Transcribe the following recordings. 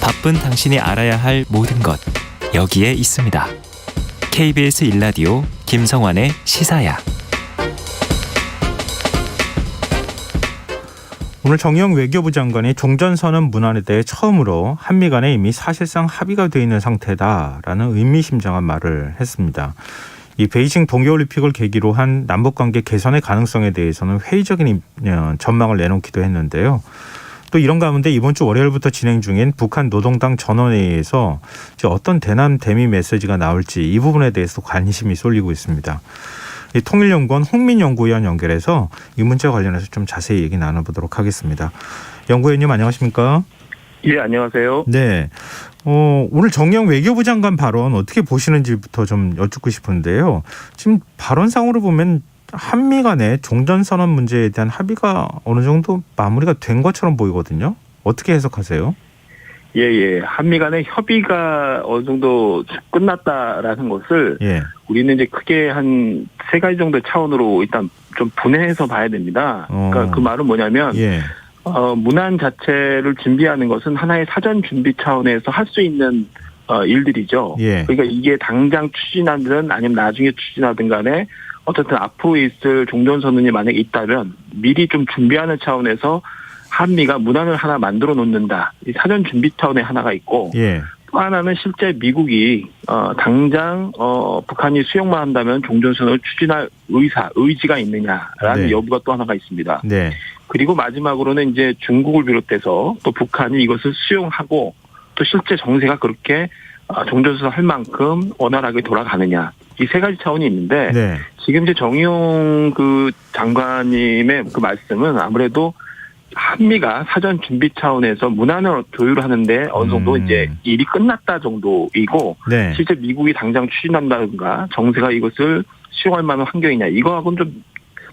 바쁜 당신이 알아야 할 모든 것 여기에 있습니다. KBS 1라디오 김성환의 시사야. 오늘 정의용 외교부 장관이 종전선언 문안에 대해 처음으로 한미 간에 이미 사실상 합의가 되어 있는 상태다라는 의미심장한 말을 했습니다. 이 베이징 동계올림픽을 계기로 한 남북관계 개선의 가능성에 대해서는 회의적인 전망을 내놓기도 했는데요. 또 이런 가운데 이번 주 월요일부터 진행 중인 북한 노동당 전원회의에서 어떤 대남 대미 메시지가 나올지 이 부분에 대해서 관심이 쏠리고 있습니다. 통일연구원 홍민 연구위원 연결해서 이 문제와 관련해서 좀 자세히 얘기 나눠보도록 하겠습니다. 연구위원님 안녕하십니까? 예, 안녕하세요. 네. 오늘 정의용 외교부 장관 발언 어떻게 보시는지부터 좀 여쭙고 싶은데요. 지금 발언상으로 보면 한미 간의 종전선언 문제에 대한 합의가 어느 정도 마무리가 된 것처럼 보이거든요. 어떻게 해석하세요? 예. 한미 간의 협의가 어느 정도 끝났다라는 것을 우리는 이제 크게 한 세 가지 정도의 차원으로 일단 좀 분해해서 봐야 됩니다. 그러니까 그 말은 뭐냐면 문안 자체를 준비하는 것은 하나의 사전 준비 차원에서 할 수 있는 일들이죠. 그러니까 이게 당장 추진하든 아니면 나중에 추진하든 간에 어쨌든 앞으로 있을 종전선언이 만약에 있다면 미리 좀 준비하는 차원에서 한미가 문안을 하나 만들어 놓는다. 이 사전 준비 차원의 하나가 있고 또 하나는 실제 미국이 당장 북한이 수용만 한다면 종전선언을 추진할 의지가 있느냐라는 여부가 또 하나가 있습니다. 그리고 마지막으로는 이제 중국을 비롯해서 또 북한이 이것을 수용하고 또 실제 정세가 그렇게 종전선언 할 만큼 원활하게 돌아가느냐. 이 세 가지 차원이 있는데 지금 이제 정의용 그 장관님의 그 말씀은 아무래도 한미가 사전 준비 차원에서 문안을 조율하는데 어느 정도 이제 일이 끝났다 정도이고 실제 미국이 당장 추진한다든가 정세가 이것을 수용할 만한 환경이냐 이거하고는 좀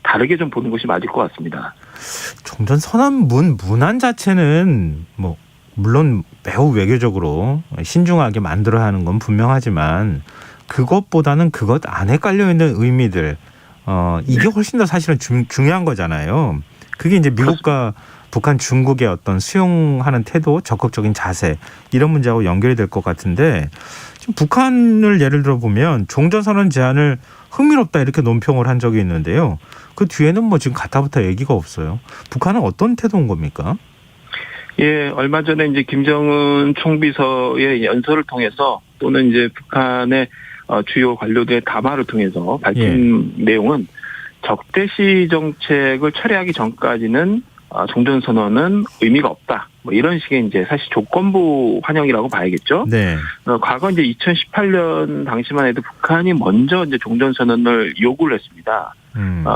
다르게 좀 보는 것이 맞을 것 같습니다. 종전선언 문안 자체는 뭐 물론 매우 외교적으로 신중하게 만들어야 하는 건 분명하지만 그것보다는 그것 안에 깔려있는 의미들 이게 훨씬 더 사실은 중요한 거잖아요. 그게 이제 미국과 북한, 중국의 어떤 수용하는 태도, 적극적인 자세 이런 문제하고 연결이 될 것 같은데 지금 북한을 예를 들어 보면 종전선언 제안을 흥미롭다 이렇게 논평을 한 적이 있는데요. 그 뒤에는 뭐 지금 가타부타 얘기가 없어요. 북한은 어떤 태도인 겁니까? 예, 얼마 전에 이제 김정은 총비서의 연설을 통해서 또는 이제 북한의 주요 관료들의 담화를 통해서 밝힌 내용은 적대시 정책을 철회하기 전까지는 종전선언은 의미가 없다. 뭐 이런 식의 이제 사실 조건부 환영이라고 봐야겠죠. 과거 이제 2018년 당시만 해도 북한이 먼저 이제 종전선언을 요구를 했습니다.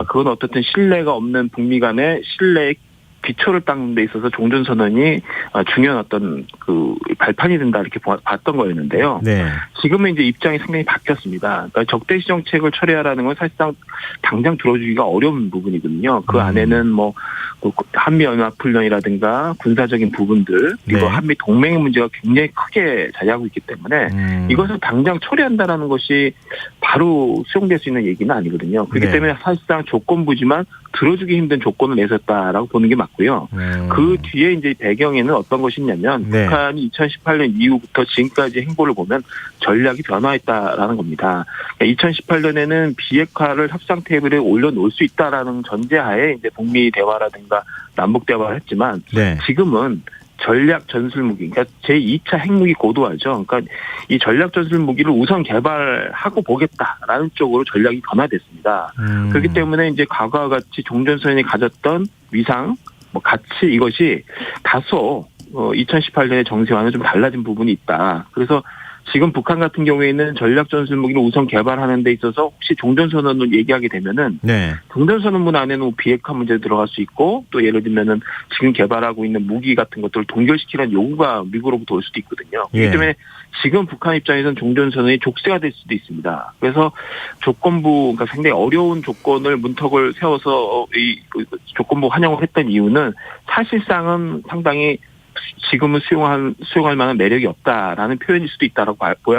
그건 어떻든 신뢰가 없는 북미 간의 신뢰의 기초를 닦는 데 있어서 종전선언이 중요한 어떤 그 발판이 된다 이렇게 봤던 거였는데요. 지금은 이제 입장이 상당히 바뀌었습니다. 그러니까 적대시 정책을 철회하라는 건 사실상 당장 들어주기가 어려운 부분이거든요. 그 안에는 뭐 한미연합훈련이라든가 군사적인 부분들 그리고 한미 동맹의 문제가 굉장히 크게 자리하고 있기 때문에 이것을 당장 처리한다라는 것이 바로 수용될 수 있는 얘기는 아니거든요. 그렇기 때문에 사실상 조건부지만 들어주기 힘든 조건을 내셨다라고 보는 게 맞고요. 그 뒤에 이제 배경에는 어떤 것이 있냐면 북한이 2018년 이후부터 지금까지 행보를 보면 전략이 변화했다라는 겁니다. 그러니까 2018년에는 비핵화를 협상 테이블에 올려놓을 수 있다라는 전제하에 이제 북미 대화라든가 남북 대화를 했지만 지금은 전략 전술 무기, 그러니까 제2차 핵무기 고도화죠. 그러니까 이 전략 전술 무기를 우선 개발하고 보겠다라는 쪽으로 전략이 변화됐습니다. 그렇기 때문에 이제 과거와 같이 종전선언이 가졌던 위상, 뭐 가치 이것이 다소 2018년의 정세와는 좀 달라진 부분이 있다. 그래서 지금 북한 같은 경우에는 전략 전술 무기를 우선 개발하는 데 있어서 혹시 종전선언을 얘기하게 되면은 종전선언문 안에는 비핵화 문제 들어갈 수 있고 또 예를 들면은 지금 개발하고 있는 무기 같은 것들을 동결시키라는 요구가 미국으로부터 올 수도 있거든요. 그렇기 때문에 지금 북한 입장에서는 종전선언이 족쇄가 될 수도 있습니다. 그래서 조건부, 그러니까 상당히 어려운 조건을 문턱을 세워서 이 조건부 환영을 했던 이유는 사실상은 상당히 지금은 수용할 만한 매력이 없다라는 표현일 수도 있다라고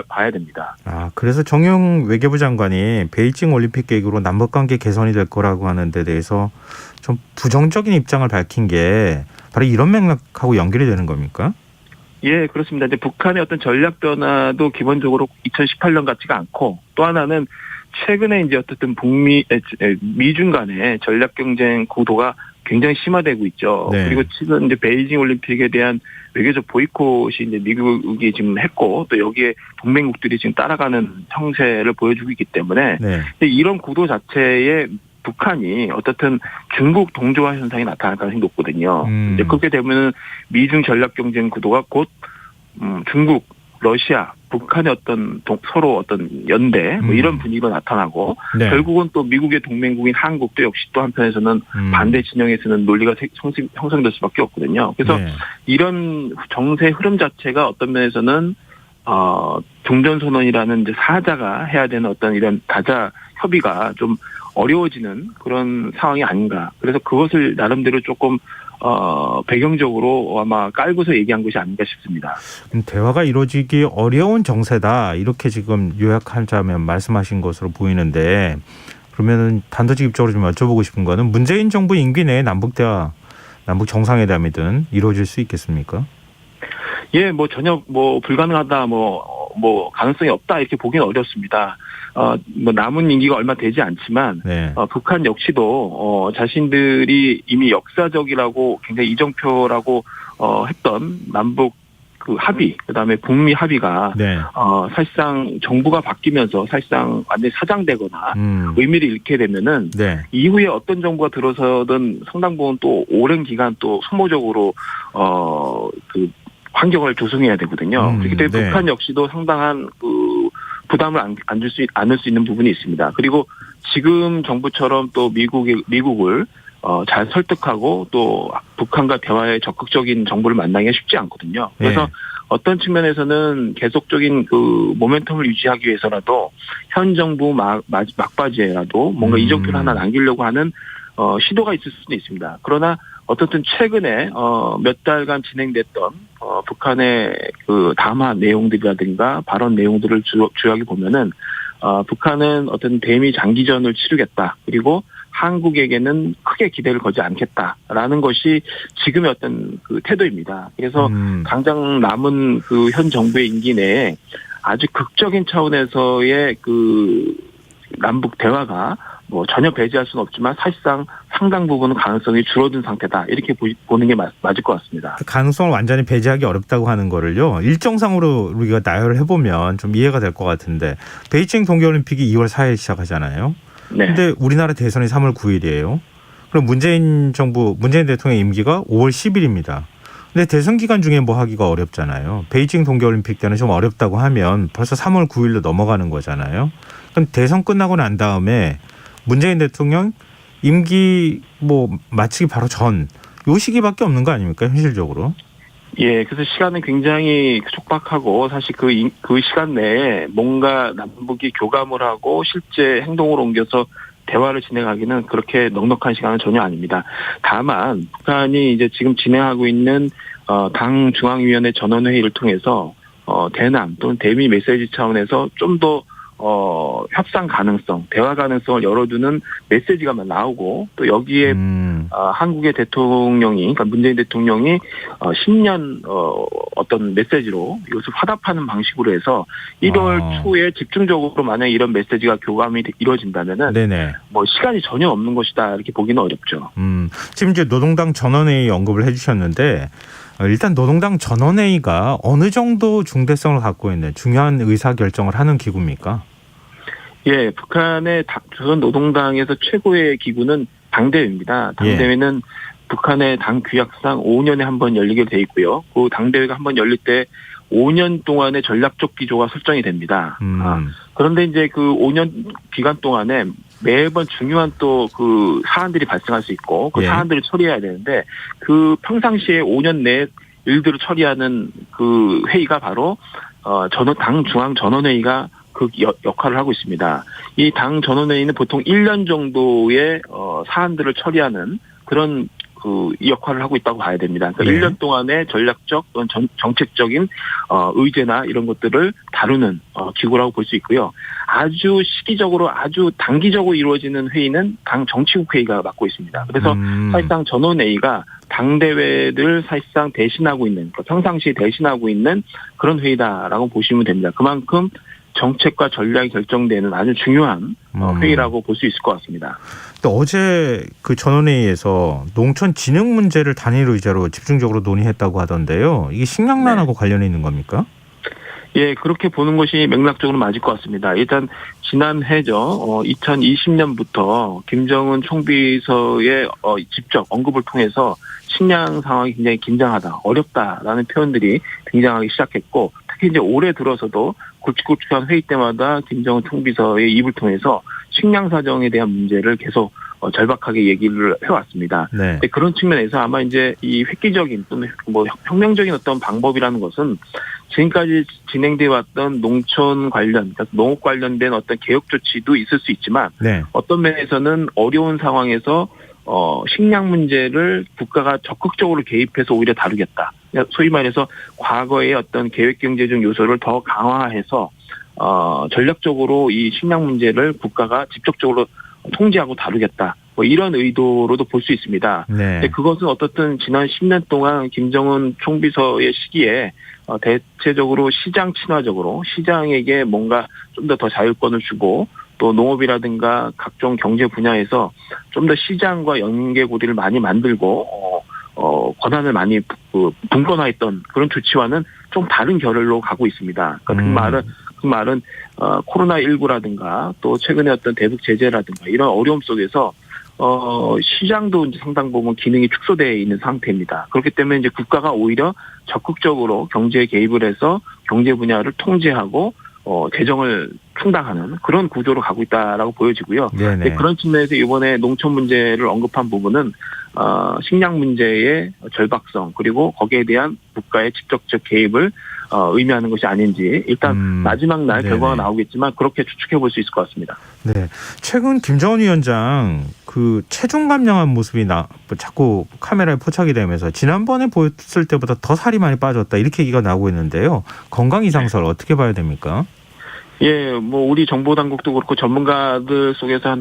봐야 됩니다. 그래서 정의용 외교부 장관이 베이징 올림픽 계기로 남북관계 개선이 될 거라고 하는 데 대해서 좀 부정적인 입장을 밝힌 게 바로 이런 맥락하고 연결이 되는 겁니까? 예, 그렇습니다. 이제 북한의 어떤 전략 변화도 기본적으로 2018년 같지가 않고, 또 하나는 최근에 이제 어쨌든 미중 간의 전략 경쟁 구도가 굉장히 심화되고 있죠. 네. 그리고 지금 이제 베이징 올림픽에 대한 외교적 보이콧이 이제 미국이 지금 했고, 또 여기에 동맹국들이 지금 따라가는 형세를 보여주고 있기 때문에, 네. 이런 구도 자체에 북한이 어떻든 중국 동조화 현상이 나타날 가능성이 높거든요. 이제 그렇게 되면은 미중 전략 경쟁 구도가 곧 중국, 러시아, 북한의 어떤 서로 어떤 연대 뭐 이런 분위기가 나타나고, 네. 결국은 또 미국의 동맹국인 한국도 역시 또 한편에서는 반대 진영에서는 논리가 형성될 수밖에 없거든요. 그래서 네. 이런 정세 흐름 자체가 어떤 면에서는 종전선언이라는 이제 사자가 해야 되는 어떤 이런 다자 협의가 좀 어려워지는 그런 상황이 아닌가. 그래서 그것을 나름대로 조금 배경적으로 아마 깔고서 얘기한 것이 아닌가 싶습니다. 대화가 이루어지기 어려운 정세다, 이렇게 지금 요약하자면 말씀하신 것으로 보이는데, 그러면은 단도직입적으로 좀 여쭤보고 싶은 거는 문재인 정부 임기 내에 남북 대화, 남북 정상회담이든 이루어질 수 있겠습니까? 예, 뭐 전혀 뭐 불가능하다, 뭐 가능성이 없다 이렇게 보기는 어렵습니다. 뭐 남은 임기가 얼마 되지 않지만, 네. 북한 역시도 자신들이 이미 역사적이라고 굉장히 이정표라고 했던 남북 그 합의, 그다음에 북미 합의가 네. 사실상 정부가 바뀌면서 사실상 완전히 사장되거나 의미를 잃게 되면은, 네. 이후에 어떤 정부가 들어서든 상당 부분 또 오랜 기간 또 소모적으로 그 환경을 조성해야 되거든요. 그렇기 때문에 네. 북한 역시도 상당한 그 부담을 안을 수 있는 부분이 있습니다. 그리고 지금 정부처럼 또 미국을 잘 설득하고 또 북한과 대화에 적극적인 정부를 만나기가 쉽지 않거든요. 그래서 네. 어떤 측면에서는 계속적인 그 모멘텀을 유지하기 위해서라도 현 정부 막바지에라도 뭔가 이정표를 하나 남기려고 하는 시도가 있을 수도 있습니다. 그러나 어떻든 최근에 몇 달간 진행됐던 북한의 그 담화 내용들이라든가 발언 내용들을 주요하게 보면은 북한은 어떤 대미 장기전을 치르겠다, 그리고 한국에게는 크게 기대를 걸지 않겠다라는 것이 지금의 어떤 그 태도입니다. 그래서 당장 남은 그 현 정부의 임기 내에 아주 극적인 차원에서의 그 남북 대화가 뭐 전혀 배제할 수는 없지만 사실상 상당 부분은 가능성이 줄어든 상태다, 이렇게 보는 게 맞을 것 같습니다. 그 가능성을 완전히 배제하기 어렵다고 하는 거를요, 일정상으로 우리가 나열을 해보면 좀 이해가 될 것 같은데, 베이징 동계올림픽이 2월 4일 시작하잖아요. 네. 근데 우리나라 대선이 3월 9일이에요. 그럼 문재인 대통령 임기가 5월 10일입니다. 근데 대선 기간 중에 뭐 하기가 어렵잖아요. 베이징 동계올림픽 때는 좀 어렵다고 하면 벌써 3월 9일로 넘어가는 거잖아요. 그럼 대선 끝나고 난 다음에 문재인 대통령 임기 뭐 마치기 바로 전, 요 시기밖에 없는 거 아닙니까, 현실적으로? 예, 그래서 시간은 굉장히 촉박하고, 사실 그 시간 내에 뭔가 남북이 교감을 하고 실제 행동으로 옮겨서 대화를 진행하기는 그렇게 넉넉한 시간은 전혀 아닙니다. 다만 북한이 이제 지금 진행하고 있는 당 중앙위원회 전원회의를 통해서 대남 또는 대미 메시지 차원에서 좀 더 협상 가능성, 대화 가능성을 열어두는 메시지가 나오고, 또 여기에 한국의 대통령이, 그러니까 문재인 대통령이 신년 어떤 메시지로 이것을 화답하는 방식으로 해서 1월 초에 집중적으로 만약 이런 메시지가 교감이 이루어진다면은, 네네. 뭐 시간이 전혀 없는 것이다, 이렇게 보기는 어렵죠. 지금 이제 노동당 전원회의 언급을 해주셨는데, 일단 노동당 전원회의가 어느 정도 중대성을 갖고 있는 중요한 의사결정을 하는 기구입니까? 예, 북한의 조선 노동당에서 최고의 기구는 당대회입니다. 당대회는 북한의 당 규약상 5년에 한 번 열리게 돼 있고요. 그 당대회가 한 번 열릴 때 5년 동안의 전략적 기조가 설정이 됩니다. 그런데 이제 그 5년 기간 동안에 매번 중요한 또 그 사안들이 발생할 수 있고, 그 사안들을 처리해야 되는데, 그 평상시에 5년 내에 일들을 처리하는 그 회의가 바로 당 중앙 전원회의가 그 역할을 하고 있습니다. 이 당 전원회의는 보통 1년 정도의 사안들을 처리하는 그런 이 역할을 하고 있다고 봐야 됩니다. 그러니까 네. 1년 동안의 전략적 또는 정책적인 의제나 이런 것들을 다루는 기구라고 볼 수 있고요. 아주 시기적으로 아주 단기적으로 이루어지는 회의는 당 정치국 회의가 맡고 있습니다. 그래서 사실상 전원회의가 당대회를 사실상 대신하고 있는, 평상시에 대신하고 있는 그런 회의다라고 보시면 됩니다. 그만큼 정책과 전략이 결정되는 아주 중요한 회의라고 볼 수 있을 것 같습니다. 또 어제 그 전원회의에서 농촌 진흥 문제를 단일 의제로 집중적으로 논의했다고 하던데요. 이게 식량난하고 관련이 있는 겁니까? 예, 그렇게 보는 것이 맥락적으로 맞을 것 같습니다. 일단 지난해죠. 2020년부터 김정은 총비서의 직접 언급을 통해서 식량 상황이 굉장히 긴장하다, 어렵다라는 표현들이 등장하기 시작했고, 특히 이제 올해 들어서도 굵직굵직한 회의 때마다 김정은 총비서의 입을 통해서 식량 사정에 대한 문제를 계속 절박하게 얘기를 해왔습니다. 네. 그런 측면에서 아마 이제 이 획기적인 또는 뭐 혁명적인 어떤 방법이라는 것은 지금까지 진행돼 왔던 농촌 관련, 그러니까 농업 관련된 어떤 개혁 조치도 있을 수 있지만 네. 어떤 면에서는 어려운 상황에서 식량 문제를 국가가 적극적으로 개입해서 오히려 다루겠다. 소위 말해서 과거의 어떤 계획경제적 요소를 더 강화해서 전략적으로 이 식량 문제를 국가가 직접적으로 통제하고 다루겠다. 뭐 이런 의도로도 볼 수 있습니다. 네. 근데 그것은 어떻든 지난 10년 동안 김정은 총비서의 시기에 대체적으로 시장 친화적으로 시장에게 뭔가 좀 더 자율권을 주고 또 농업이라든가 각종 경제 분야에서 좀 더 시장과 연계고리를 많이 만들고 권한을 많이 분권화했던 그런 조치와는 좀 다른 결을로 가고 있습니다. 그러니까 그 말은 코로나19라든가 또 최근에 어떤 대북 제재라든가 이런 어려움 속에서 시장도 이제 상당 부분 기능이 축소되어 있는 상태입니다. 그렇기 때문에 이제 국가가 오히려 적극적으로 경제에 개입을 해서 경제 분야를 통제하고 재정을 충당하는 그런 구조로 가고 있다라고 보여지고요. 네네. 그런 측면에서 이번에 농촌 문제를 언급한 부분은 식량 문제의 절박성 그리고 거기에 대한 국가의 직접적 개입을 의미하는 것이 아닌지 일단 마지막 날 네네. 결과가 나오겠지만 그렇게 추측해 볼 수 있을 것 같습니다. 네. 최근 김정은 위원장 그 체중 감량한 모습이 자꾸 카메라에 포착이 되면서 지난번에 보였을 때보다 더 살이 많이 빠졌다 이렇게 얘기가 나오고 있는데요. 건강 이상설 어떻게 봐야 됩니까? 예, 뭐 우리 정보 당국도 그렇고 전문가들 속에서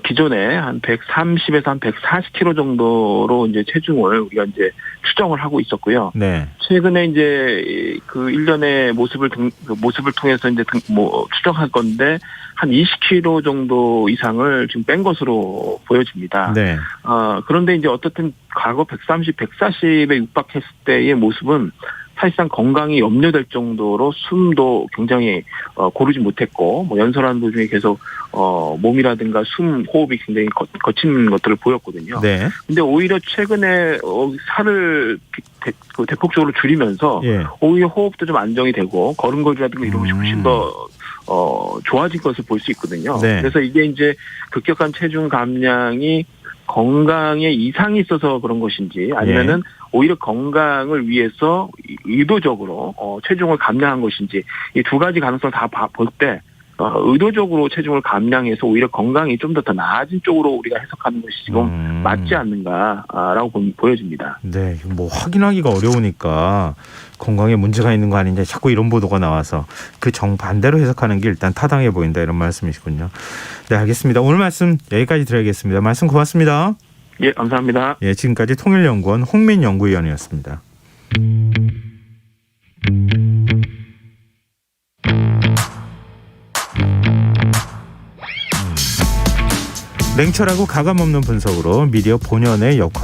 기존에 한 130에서 한 140kg 정도로 이제 체중을 우리가 이제 추정을 하고 있었고요. 네. 최근에 이제 그 일련의 모습을 통해서 이제 추정할 건데 한 20kg 정도 이상을 지금 뺀 것으로 보여집니다. 네. 그런데 이제 어떻든 과거 130, 140에 육박했을 때의 모습은 사실상 건강이 염려될 정도로 숨도 굉장히 고르지 못했고 뭐 연설하는 도중에 계속 몸이라든가 숨 호흡이 굉장히 거친 것들을 보였거든요. 네. 근데 오히려 최근에 살을 대폭적으로 줄이면서 예. 오히려 호흡도 좀 안정이 되고 걸음걸이라든가 이런 것이 훨씬 더 좋아진 것을 볼 수 있거든요. 네. 그래서 이게 이제 급격한 체중 감량이 건강에 이상이 있어서 그런 것인지 아니면은 오히려 건강을 위해서 의도적으로 체중을 감량한 것인지 이 두 가지 가능성을 다 볼 때 의도적으로 체중을 감량해서 오히려 건강이 좀 더 나아진 쪽으로 우리가 해석하는 것이 지금 맞지 않는가라고 보여집니다. 네, 뭐 확인하기가 어려우니까 건강에 문제가 있는 거 아닌지 자꾸 이런 보도가 나와서 그 정반대로 해석하는 게 일단 타당해 보인다 이런 말씀이시군요. 네, 알겠습니다. 오늘 말씀 여기까지 드려야겠습니다. 말씀 고맙습니다. 예, 감사합니다. 예, 지금까지 통일연구원 홍민 연구위원이었습니다. 냉철하고 가감 없는 분석으로 미디어 본연의 역할